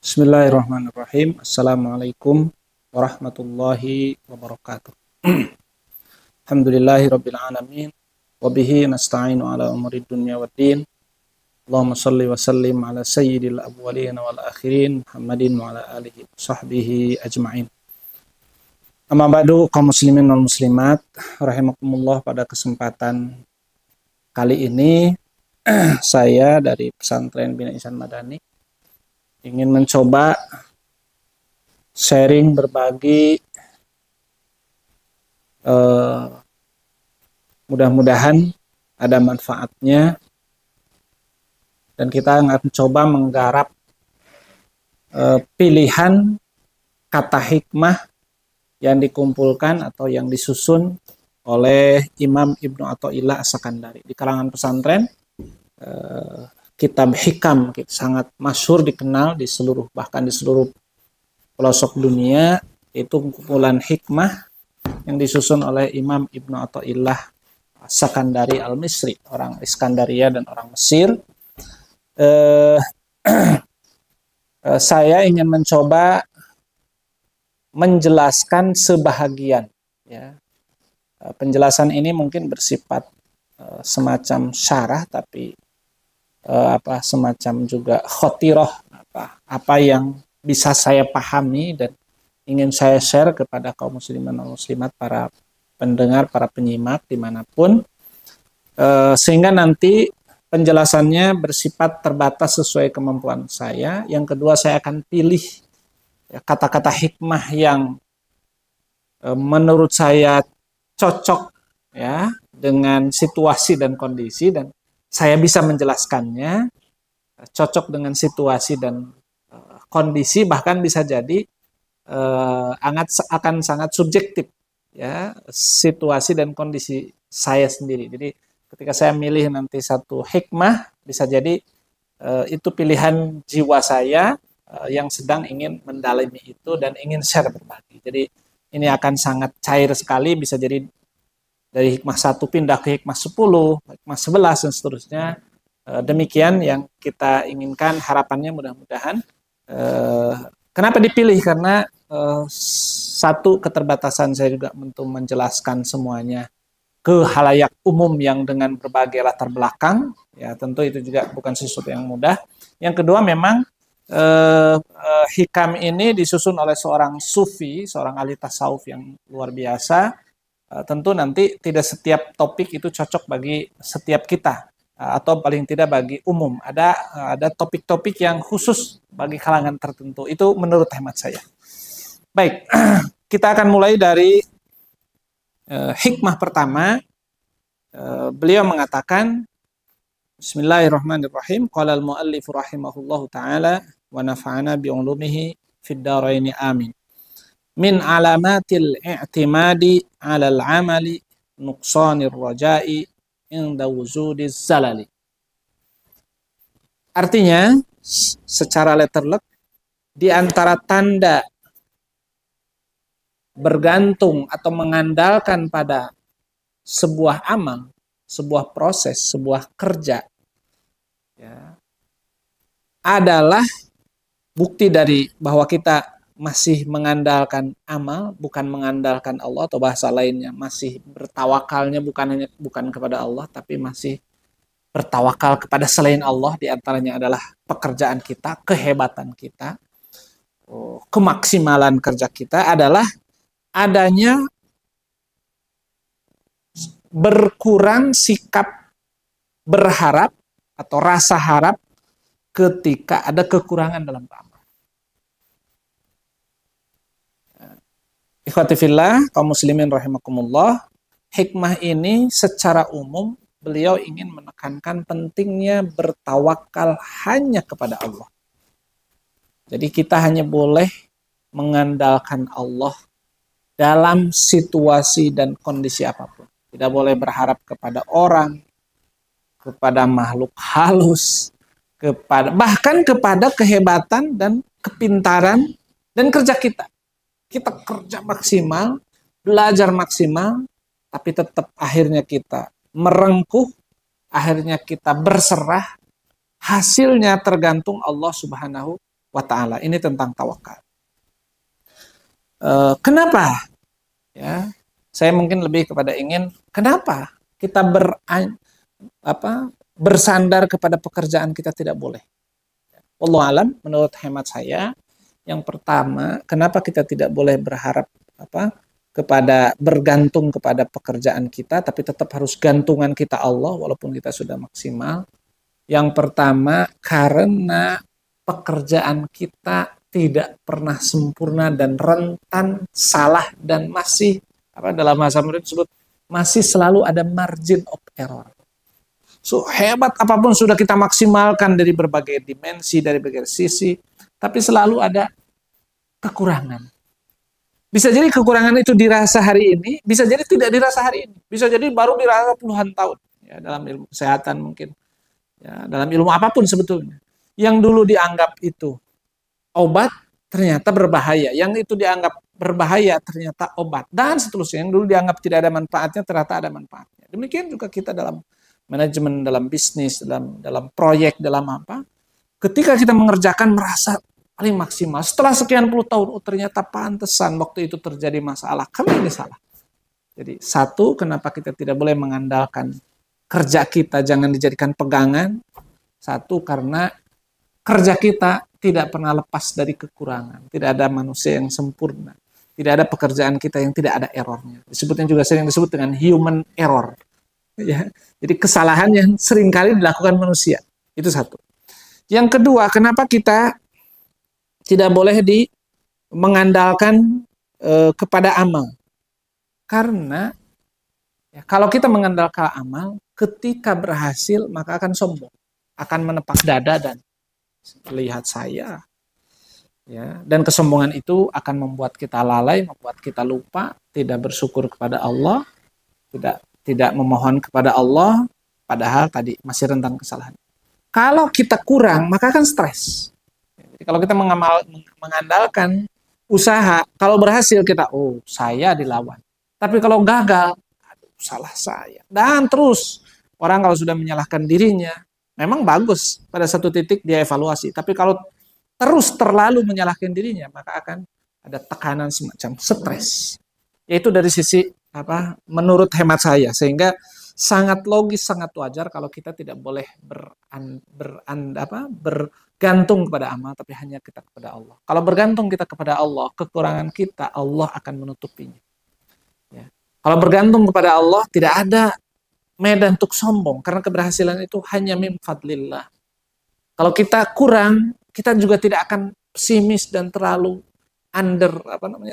Bismillahirrahmanirrahim. Assalamualaikum warahmatullahi wabarakatuh. Alhamdulillahi rabbil alamin. Wabihi nasta'inu ala umuri dunya waddin. Allahumma salli wa sallim ala sayyidil awwalin wal akhirin Muhammadin wa ala alihi wa sahbihi ajma'in. Amma ba'du, kaum muslimin wal muslimat rahimakumullah, pada kesempatan kali ini saya dari Pesantren Bina Ihsan Madani ingin mencoba sharing, berbagi, mudah-mudahan ada manfaatnya, dan kita akan coba menggarap pilihan kata hikmah yang dikumpulkan atau yang disusun oleh Imam Ibnu Athaillah As-Sakandari di kalangan pesantren. Kitab hikam sangat masyhur, dikenal di seluruh, bahkan di seluruh pelosok dunia. Itu kumpulan hikmah yang disusun oleh Imam Ibnu Athaillah As-Sakandari Al-Misri, orang Iskandaria dan orang Mesir. Saya ingin mencoba menjelaskan sebahagian, ya. Penjelasan ini mungkin bersifat semacam syarah, tapi semacam juga khotirah, apa yang bisa saya pahami dan ingin saya share kepada kaum muslimin dan muslimat, para pendengar, para penyimak dimanapun, sehingga nanti penjelasannya bersifat terbatas sesuai kemampuan saya. Yang kedua, saya akan pilih kata-kata hikmah yang menurut saya cocok, ya, dengan situasi dan kondisi, dan saya bisa menjelaskannya cocok dengan situasi dan kondisi, bahkan bisa jadi akan sangat subjektif, ya, situasi dan kondisi saya sendiri. Jadi ketika saya milih nanti satu hikmah, bisa jadi itu pilihan jiwa saya yang sedang ingin mendalami itu dan ingin share, berbagi. Jadi ini akan sangat cair sekali, bisa jadi dari hikmah 1 pindah ke hikmah 10, hikmah 11, dan seterusnya. Demikian yang kita inginkan, harapannya mudah-mudahan. Kenapa dipilih? Karena satu, keterbatasan saya juga untuk menjelaskan semuanya ke halayak umum yang dengan berbagai latar belakang. Ya, tentu itu juga bukan sesuatu yang mudah. Yang kedua, memang hikam ini disusun oleh seorang sufi, seorang ahli tasawuf yang luar biasa. Tentu nanti tidak setiap topik itu cocok bagi setiap kita, atau paling tidak bagi umum. Ada topik-topik yang khusus bagi kalangan tertentu. Itu menurut hemat saya. Baik, kita akan mulai dari hikmah pertama. Beliau mengatakan, Bismillahirrahmanirrahim. Qala al-muallif rahimahullahu ta'ala wa nafa'ana bi'ulumihi fid dharaini amin. Min alamatil i'timadi 'alal 'amali nuqsanir raja'i inda wujudiz zalali. Artinya, secara letterlek, di antara tanda bergantung atau mengandalkan pada sebuah amal, sebuah proses, sebuah kerja, ya, adalah bukti dari bahwa kita masih mengandalkan amal, bukan mengandalkan Allah, atau bahasa lainnya masih bertawakalnya bukan kepada Allah, tapi masih bertawakal kepada selain Allah. Di antaranya adalah pekerjaan kita, kehebatan kita, kemaksimalan kerja kita, adalah adanya berkurang sikap berharap atau rasa harap ketika ada kekurangan dalam amal. Ikhwati fillah, kaum muslimin rahimakumullah, hikmah ini secara umum beliau ingin menekankan pentingnya bertawakal hanya kepada Allah. Jadi kita hanya boleh mengandalkan Allah dalam situasi dan kondisi apapun. Tidak boleh berharap kepada orang, kepada makhluk halus, bahkan kepada kehebatan dan kepintaran dan kerja kita. Kita kerja maksimal, belajar maksimal, tapi tetap akhirnya kita merengkuh, akhirnya kita berserah, hasilnya tergantung Allah Subhanahu wa ta'ala. Ini tentang tawakal. Kenapa? Ya, saya mungkin lebih kepada ingin kenapa kita bersandar kepada pekerjaan kita tidak boleh. Wallahu alam, menurut hemat saya, yang pertama, kenapa kita tidak boleh berharap bergantung kepada pekerjaan kita, tapi tetap harus gantungan kita Allah walaupun kita sudah maksimal. Yang pertama, karena pekerjaan kita tidak pernah sempurna dan rentan salah dan masih dalam bahasa murid disebut masih selalu ada margin of error. So hebat apapun sudah kita maksimalkan dari berbagai dimensi, dari berbagai sisi, tapi selalu ada kekurangan. Bisa jadi kekurangan itu dirasa hari ini, bisa jadi tidak dirasa hari ini, bisa jadi baru dirasa puluhan tahun. Ya, dalam ilmu kesehatan mungkin, ya, dalam ilmu apapun sebetulnya. Yang dulu dianggap itu obat ternyata berbahaya, yang itu dianggap berbahaya ternyata obat, dan seterusnya. Yang dulu dianggap tidak ada manfaatnya ternyata ada manfaatnya. Demikian juga kita dalam manajemen, dalam bisnis, dalam proyek, dalam apa. Ketika kita mengerjakan merasa paling maksimal, setelah sekian puluh tahun, ternyata pantesan waktu itu terjadi masalah. Kami ini salah. Jadi satu, kenapa kita tidak boleh mengandalkan kerja kita, jangan dijadikan pegangan. Satu, karena kerja kita tidak pernah lepas dari kekurangan. Tidak ada manusia yang sempurna. Tidak ada pekerjaan kita yang tidak ada errornya. Disebutnya juga sering disebut dengan human error. Ya, jadi kesalahan yang seringkali dilakukan manusia. Itu satu. Yang kedua, kenapa kita tidak boleh mengandalkan kepada amal? Karena ya, kalau kita mengandalkan amal, ketika berhasil maka akan sombong, akan menepas dada dan lihat saya. Ya, dan kesombongan itu akan membuat kita lalai, membuat kita lupa, tidak bersyukur kepada Allah, tidak memohon kepada Allah, padahal tadi masih rentan kesalahan. Kalau kita kurang, maka akan stres. Jadi kalau kita mengandalkan usaha, kalau berhasil kita, oh saya dilawan. Tapi kalau gagal, aduh salah saya. Dan terus, orang kalau sudah menyalahkan dirinya, memang bagus pada satu titik dia evaluasi. Tapi kalau terus terlalu menyalahkan dirinya, maka akan ada tekanan semacam stres. Yaitu dari sisi menurut hemat saya, sehingga sangat logis, sangat wajar kalau kita tidak boleh bergantung kepada amal, tapi hanya kita kepada Allah. Kalau bergantung kita kepada Allah, kekurangan kita Allah akan menutupinya. Ya. Kalau bergantung kepada Allah, tidak ada medan untuk sombong, karena keberhasilan itu hanya min fadlillah. Kalau kita kurang, kita juga tidak akan pesimis dan terlalu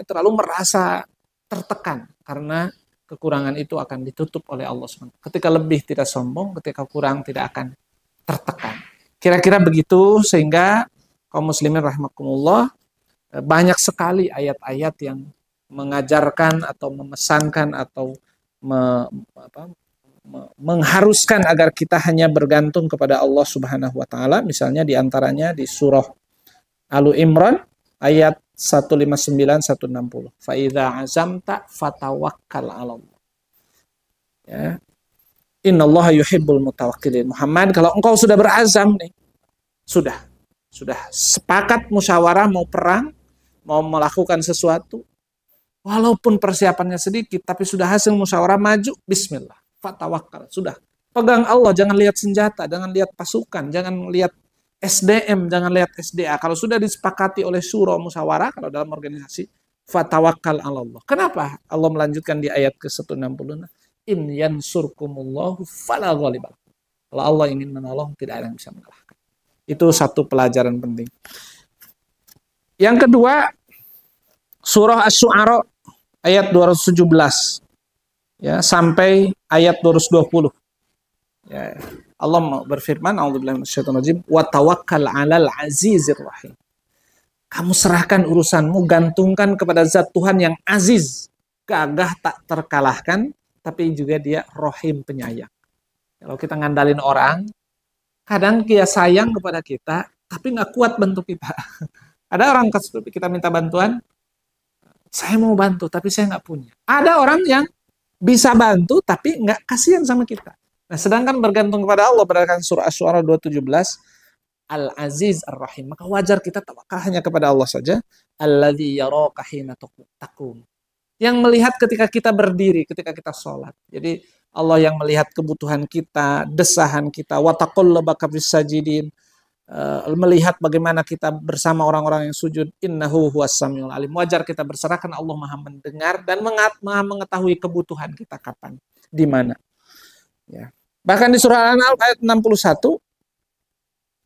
terlalu merasa tertekan, karena kekurangan itu akan ditutup oleh Allah SWT. Ketika lebih tidak sombong, ketika kurang tidak akan tertekan. Kira-kira begitu, sehingga kaum muslimin rahimakumullah, banyak sekali ayat-ayat yang mengajarkan atau memesankan atau mengharuskan agar kita hanya bergantung kepada Allah Subhanahu wa taala. Misalnya diantaranya di surah Al Imran ayat 159 160. Fa idza azamta fatawakkal 'ala Allah. Ya. Innallaha yuhibbul mutawakkilin. Muhammad, kalau engkau sudah berazam nih, sudah sepakat musyawarah mau perang, mau melakukan sesuatu, walaupun persiapannya sedikit tapi sudah hasil musyawarah maju, bismillah, fatawakkal, sudah. Pegang Allah, jangan lihat senjata, jangan lihat pasukan, jangan lihat SDM, jangan lihat SDA. Kalau sudah disepakati oleh syura musyawarah, kalau dalam organisasi, fatawakkal 'ala Allah. Kenapa Allah melanjutkan di ayat ke-160? In yansurkumullahu fala ghaliba. Kalau Allah ingin menolong, tidak ada yang bisa mengalahkan. Itu satu pelajaran penting. Yang kedua, surah Asy-Syu'ara ayat 217 ya sampai ayat 220. Ya, Allah berfirman, a'udzubillahi minasyaitonir rajim, wa tawakkal 'alal 'azizir rahim. Kamu serahkan urusanmu, gantungkan kepada zat Tuhan yang aziz, gagah tak terkalahkan, tapi juga dia rahim, penyayang. Kalau kita ngandalin orang, kadang dia sayang kepada kita, tapi nggak kuat bantu kita. Ada orang kita minta bantuan, saya mau bantu, tapi saya nggak punya. Ada orang yang bisa bantu, tapi nggak kasihan sama kita. Nah, sedangkan bergantung kepada Allah, berdasarkan surah Asy-Syu'ara 217, Al-Aziz Ar-Rahim. Maka wajar kita tawakal hanya kepada Allah saja. Alladzi yaraka hina taqum. Yang melihat ketika kita berdiri, ketika kita sholat. Jadi Allah yang melihat kebutuhan kita, desahan kita, wa taqallubaka fis sajidin, melihat bagaimana kita bersama orang-orang yang sujud. Innahu huwas samiul alim. Wajar kita berserah karena Allah Maha mendengar dan Maha mengetahui kebutuhan kita kapan, di mana. Ya. Bahkan di surah Al-An'am ayat 61,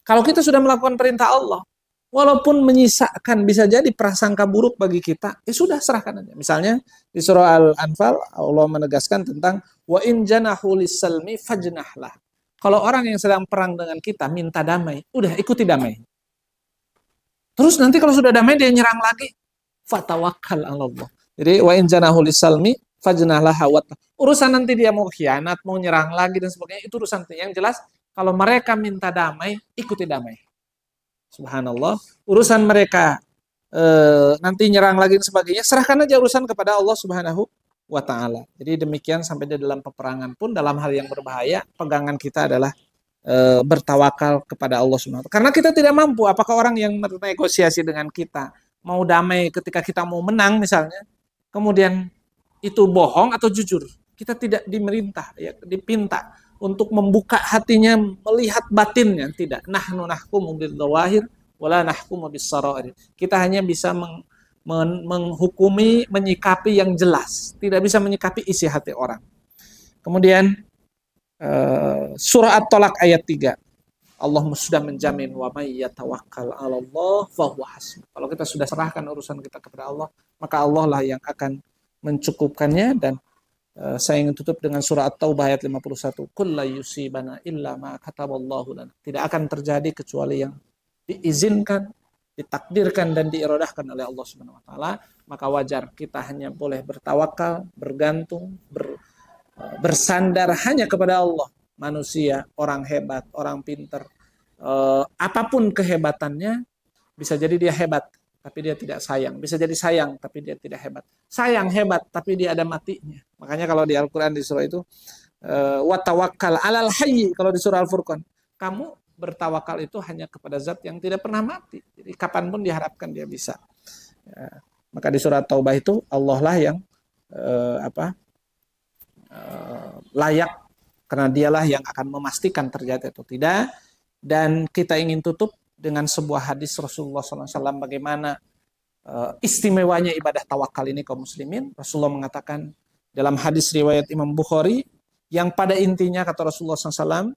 kalau kita sudah melakukan perintah Allah, walaupun menyisakan bisa jadi prasangka buruk bagi kita, ya sudah serahkan aja. Misalnya di surah Al-Anfal Allah menegaskan tentang wa in janahu lis-salmi fajnahlah. Kalau orang yang sedang perang dengan kita minta damai, udah ikuti damai. Terus nanti kalau sudah damai dia nyerang lagi, fatawakkal 'ala Allah. Jadi wa in janahu lis-salmi fajnahlah wa. Urusan nanti dia mau khianat, mau nyerang lagi dan sebagainya, itu urusan yang jelas. Kalau mereka minta damai, ikuti damai. Subhanallah. Urusan mereka nanti nyerang lagi dan sebagainya, serahkan aja urusan kepada Allah Subhanahu wa Ta'ala. Jadi demikian sampai di dalam peperangan pun, dalam hal yang berbahaya, pegangan kita adalah bertawakal kepada Allah Subhanahu wa Ta'ala. Karena kita tidak mampu. Apakah orang yang bernegosiasi dengan kita mau damai ketika kita mau menang misalnya, kemudian itu bohong atau jujur? Kita tidak dimerintah, ya, dipinta untuk membuka hatinya, melihat batinnya. Tidak. Nahnu nahkumu bil-dhawahir wala nahkumu bis-sarair. Kita hanya bisa menghukumi, menyikapi yang jelas. Tidak bisa menyikapi isi hati orang. Kemudian surah At-Talaq ayat 3. Allah sudah menjamin wa may yatawakkal 'ala Allah fa huwa hasbuh. Kalau kita sudah serahkan urusan kita kepada Allah, maka Allah lah yang akan mencukupkannya. Dan saya ingin tutup dengan surah At-Taubah ayat 51. Qul la yusibana illa ma kataballahu lana. Tidak akan terjadi kecuali yang diizinkan, ditakdirkan dan diirodahkan oleh Allah Subhanahu wa Ta'ala. Maka wajar kita hanya boleh bertawakal, bergantung, bersandar hanya kepada Allah. Manusia, orang hebat, orang pinter, apapun kehebatannya, bisa jadi dia hebat tapi dia tidak sayang. Bisa jadi sayang, tapi dia tidak hebat. Sayang, hebat, tapi dia ada matinya. Makanya kalau di Al-Quran di surah itu, wa tawakkal 'alal hayy, kalau di surah Al-Furqan, kamu bertawakal itu hanya kepada zat yang tidak pernah mati. Jadi kapanpun diharapkan dia bisa. Ya. Maka di surah Taubah itu, Allah lah yang layak, karena dialah yang akan memastikan terjadi atau tidak. Dan kita ingin tutup dengan sebuah hadis Rasulullah SAW bagaimana istimewanya ibadah tawakal ini kaum muslimin. Rasulullah mengatakan dalam hadis riwayat Imam Bukhari, yang pada intinya kata Rasulullah SAW,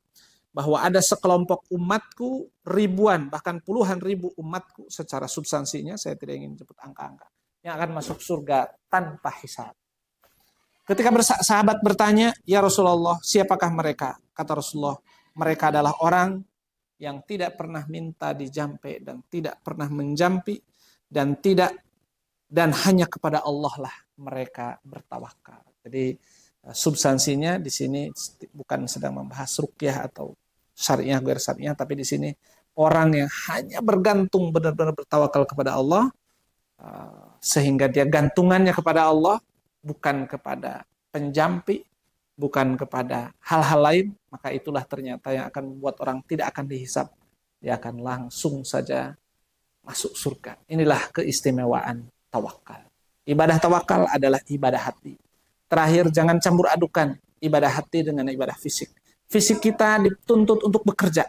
bahwa ada sekelompok umatku, ribuan bahkan puluhan ribu umatku secara substansinya, saya tidak ingin sebut angka-angka, yang akan masuk surga tanpa hisab. Ketika sahabat bertanya, ya Rasulullah, siapakah mereka? Kata Rasulullah, mereka adalah orang yang tidak pernah minta dijampe dan tidak pernah menjampi dan hanya kepada Allah lah mereka bertawakal. Jadi substansinya di sini bukan sedang membahas ruqyah atau syariah ghair syariah, tapi di sini orang yang hanya bergantung, benar-benar bertawakal kepada Allah, sehingga dia gantungannya kepada Allah, bukan kepada penjampi, bukan kepada hal-hal lain, maka itulah ternyata yang akan membuat orang tidak akan dihisab. Dia akan langsung saja masuk surga. Inilah keistimewaan tawakal. Ibadah tawakal adalah ibadah hati. Terakhir, jangan campur adukan ibadah hati dengan ibadah fisik. Fisik kita dituntut untuk bekerja.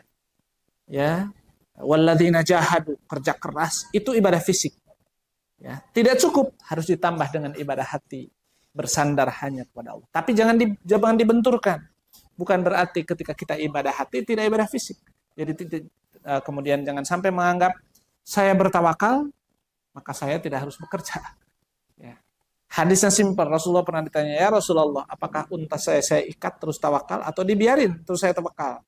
Ya, walladzina jahadu, kerja keras, itu ibadah fisik. Ya, tidak cukup, harus ditambah dengan ibadah hati. Bersandar hanya kepada Allah. Tapi jangan dibenturkan. Bukan berarti ketika kita ibadah hati tidak ibadah fisik. Jadi kemudian jangan sampai menganggap saya bertawakal maka saya tidak harus bekerja. Ya. Hadisnya simpel. Rasulullah pernah ditanya, ya Rasulullah, apakah unta saya ikat terus tawakal atau dibiarin terus saya tawakal?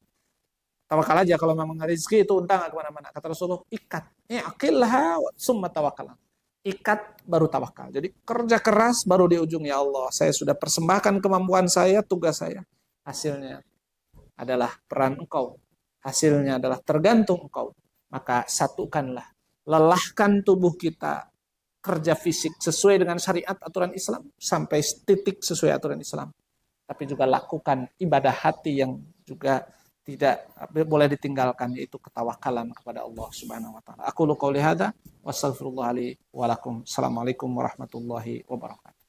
Tawakal aja, kalau memang rezeki itu unta nggak kemana-mana. Kata Rasulullah, ikat. Aqilha summa tawakal. Ikat baru tawakal. Jadi kerja keras baru di ujung, ya Allah, saya sudah persembahkan kemampuan saya, tugas saya. Hasilnya adalah peran Engkau. Hasilnya adalah tergantung Engkau. Maka satukanlah, lelahkan tubuh kita kerja fisik sesuai dengan syariat aturan Islam sampai titik sesuai aturan Islam. Tapi juga lakukan ibadah hati yang juga tidak boleh ditinggalkan, yaitu ketawakalan kepada Allah Subhanahu wa taala. Aku qouli hadza wa astaghfirullah li wa lakum. Assalamualaikum warahmatullahi wabarakatuh.